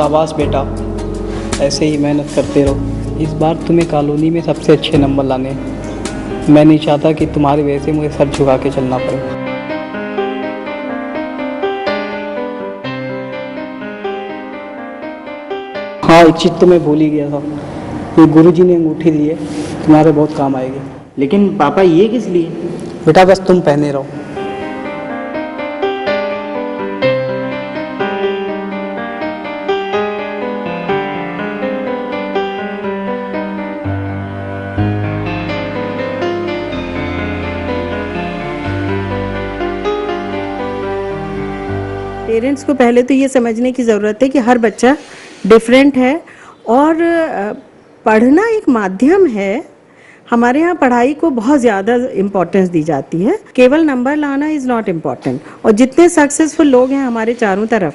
शाबाश बेटा, ऐसे ही मेहनत करते रहो। इस बार तुम्हें कॉलोनी में सबसे अच्छे नंबर लाने हैं। मैं नहीं चाहता कि तुम्हारी वजह से मुझे सर झुका के चलना पड़े। हाँ, एक चीज़ तो मैं भूल ही गया था, ये गुरुजी ने अंगूठी दी है, तुम्हारे बहुत काम आएगी। लेकिन पापा ये किस लिए? बेटा बस तुम पहने रहो। पेरेंट्स को पहले तो ये समझने की ज़रूरत है कि हर बच्चा डिफरेंट है और पढ़ना एक माध्यम है। हमारे यहाँ पढ़ाई को बहुत ज़्यादा इम्पोर्टेंस दी जाती है, केवल नंबर लाना इज़ नॉट इम्पॉर्टेंट। और जितने सक्सेसफुल लोग हैं हमारे चारों तरफ,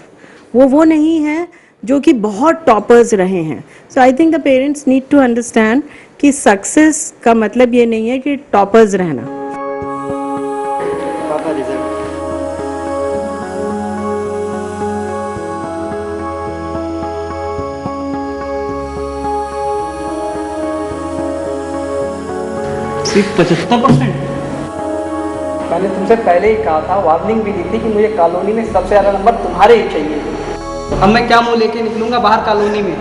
वो नहीं हैं जो कि बहुत टॉपर्स रहे हैं। So I think the parents need to understand कि सक्सेस का मतलब ये नहीं है कि टॉपर्स रहना। पापा रिजल्ट। सिर्फ 75%। मैंने तुमसे पहले ही कहा था, वार्निंग भी दी थी कि मुझे कॉलोनी में सबसे ज़्यादा नंबर तुम्हारे ही चाहिए। अब मैं क्या मुंह लेके निकलूंगा बाहर कॉलोनी में।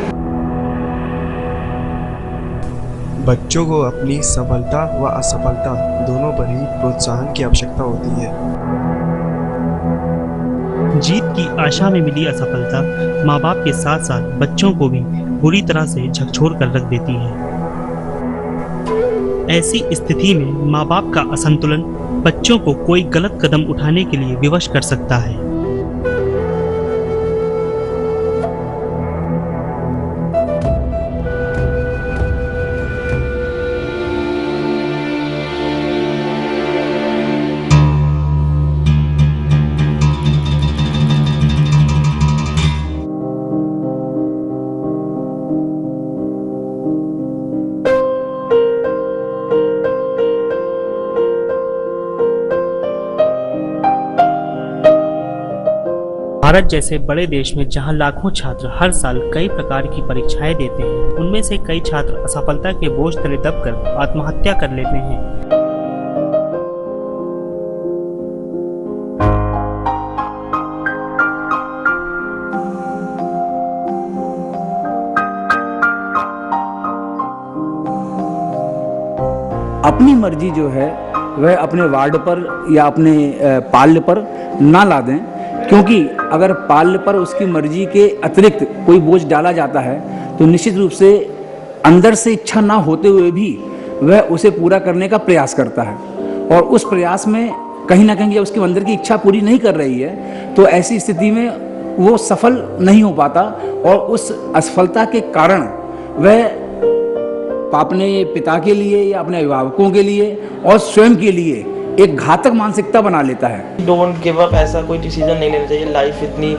बच्चों को अपनी सफलता व असफलता दोनों पर ही प्रोत्साहन की आवश्यकता होती है। जीत की आशा में मिली असफलता माँ बाप के साथ साथ बच्चों को भी बुरी तरह से झकझोर कर रख देती है। ऐसी स्थिति में माँ बाप का असंतुलन बच्चों को कोई गलत कदम उठाने के लिए विवश कर सकता है। भारत जैसे बड़े देश में जहां लाखों छात्र हर साल कई प्रकार की परीक्षाएं देते हैं, उनमें से कई छात्र असफलता के बोझ तले दबकर आत्महत्या कर लेते हैं। अपनी मर्जी जो है वह अपने वार्ड पर या अपने पाल्य पर ना ला दें, क्योंकि अगर पाल्य पर उसकी मर्जी के अतिरिक्त कोई बोझ डाला जाता है तो निश्चित रूप से अंदर से इच्छा ना होते हुए भी वह उसे पूरा करने का प्रयास करता है, और उस प्रयास में कहीं ना कहीं उसके अंदर की इच्छा पूरी नहीं कर रही है, तो ऐसी स्थिति में वो सफल नहीं हो पाता, और उस असफलता के कारण वह अपने पिता के लिए या अपने अभिभावकों के लिए और स्वयं के लिए एक घातक मानसिकता बना लेता है। डोंट गिव अप, ऐसा कोई डिसीजन नहीं लेना चाहिए। लाइफ इतनी,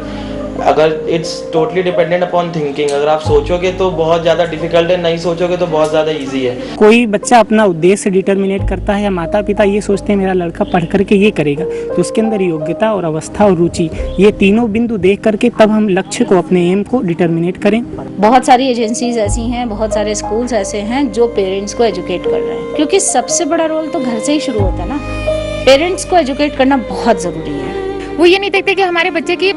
अगर it's totally dependent upon thinking, अगर आप सोचोगे तो बहुत ज़्यादा डिफिकल्ट है, नहीं सोचोगे तो बहुत ज़्यादा इजी है। कोई बच्चा अपना उद्देश्य डिटर्मिनेट करता है या माता पिता ये सोचते हैं मेरा लड़का पढ़ करके ये करेगा, तो उसके अंदर योग्यता और अवस्था और रुचि, ये तीनों बिंदु देख करके तब हम लक्ष्य को, अपने एम को डिटर्मिनेट करें। बहुत सारी एजेंसीज ऐसी हैं, बहुत सारे स्कूल्स ऐसे हैं जो पेरेंट्स को एजुकेट कर रहे हैं, क्योंकि सबसे बड़ा रोल तो घर से ही शुरू होता है ना। पेरेंट्स को एजुकेट करना बहुत ज़रूरी है। वो ये नहीं देखते कि हमारे बच्चे की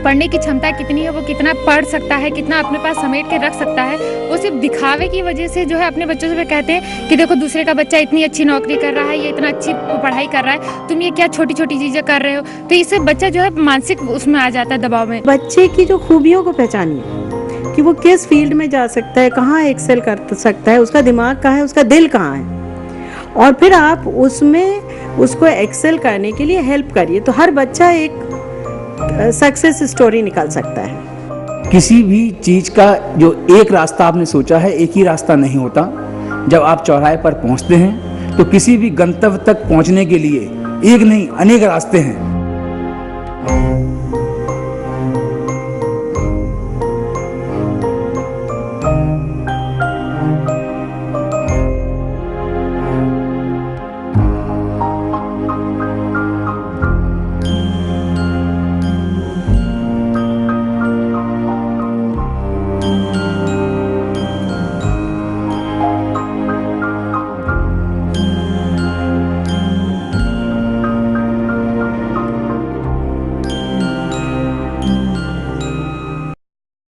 पढ़ने की क्षमता कितनी है, वो कितना पढ़ सकता है, कितना अपने पास समेट के रख सकता है। वो सिर्फ दिखावे की वजह से जो है अपने बच्चों से कहते हैं कि देखो दूसरे का बच्चा इतनी अच्छी नौकरी कर रहा है, ये इतना अच्छी पढ़ाई कर रहा है, तुम ये क्या छोटी छोटी चीज़ें कर रहे हो। तो इससे बच्चा जो है मानसिक उसमें आ जाता है, दबाव में। बच्चे की जो खूबियों को पहचानिए कि वो किस फील्ड में जा सकता है, कहाँ एक्सेल कर सकता है, उसका दिमाग कहाँ है, उसका दिल कहाँ है, और फिर आप उसमें उसको एक्सेल करने के लिए हेल्प करिए, तो हर बच्चा एक सक्सेस स्टोरी निकाल सकता है। किसी भी चीज का जो एक रास्ता आपने सोचा है, एक ही रास्ता नहीं होता। जब आप चौराहे पर पहुंचते हैं तो किसी भी गंतव्य तक पहुंचने के लिए एक नहीं अनेक रास्ते हैं।